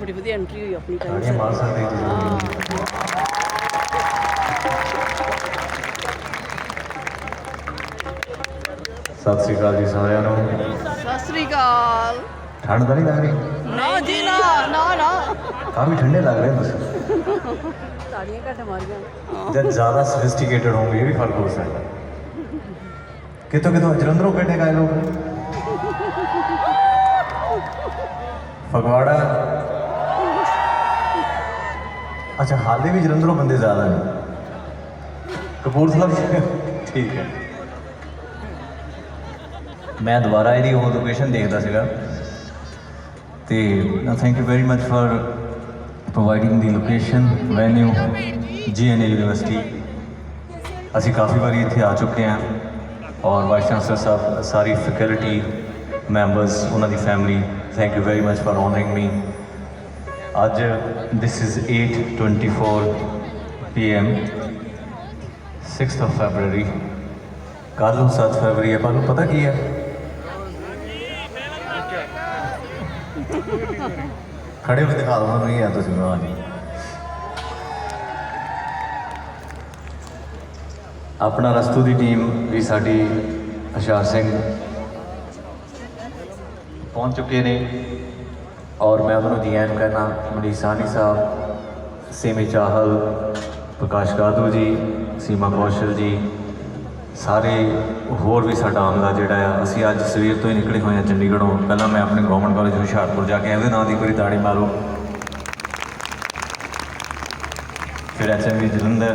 बड़ी वधिया एंट्री हुई अपनी टाइम ताड़ियां मार सकते हो हाँ सत श्री अकाल जी सारिਆਂ ਨੂੰ सत श्री अकाल ठंड तो नहीं लग रही ना जी ना ना ना काफ़ी ठंडे लग रहे हैं बस ताड़ियां घट मारियां जब ज़्यादा सोफिस्टिकेटेड होंगे ये भी फर्क हो सकता है कितों कितों जलंधरों बैठे गए लोग फगवाड़ा अच्छा हाले भी जलंधरों बंदे ज़्यादा हैं कपूरथला भी ठीक है मैं दोबारा ਇਹਦੀ ਉਹ ਲੋਕੇਸ਼ਨ ਦੇਖਦਾ ਸੀਗਾ ਤੇ thank you very much for providing ਦੀ ਲੋਕੇਸ਼ਨ ਵੈਨਿਊ ਜੀਐਨਏ ਯੂਨੀਵਰਸਿਟੀ ਅਸੀਂ ਕਾਫੀ ਵਾਰੀ ਇੱਥੇ ਆ ਚੁੱਕੇ ਹਾਂ ਔਰ ਵਾਈਸ ਚਾਂਸਲਰ ਸਾਹਿਬ ਸਾਰੀ ਫੈਕਲਟੀ ਮੈਂਬਰਸ ਉਹਨਾਂ ਦੀ family thank you very much for honouring me ਅੱਜ this is 8:24 PM 6th of February ਕੱਲ੍ਹ ਨੂੰ 7 ਫਰਵਰੀ ਹੈ ਤੁਹਾਨੂੰ ਪਤਾ ਕੀ ਹੈ खड़े हुए दिखा दो नहीं है तो हाँ जी अपना रस्तू की टीम भी साड़ी हुशियार सिंह पहुँच चुके ने और मैं उन्होंने जी एन कहना मनीष साहनी साहब सेमी चाहल प्रकाश गादू जी सीमा कौशल जी सारे होर भी साडा आमला जिहड़ा आ असीं अज सवेर तो ही निकले हुए हैं चंडीगढ़ों पहला मैं अपने गवर्नमेंट कॉलेज हुशियारपुर जाके उहदे नाम की एक बारी ताड़ी मारो फिर HMV जलंधर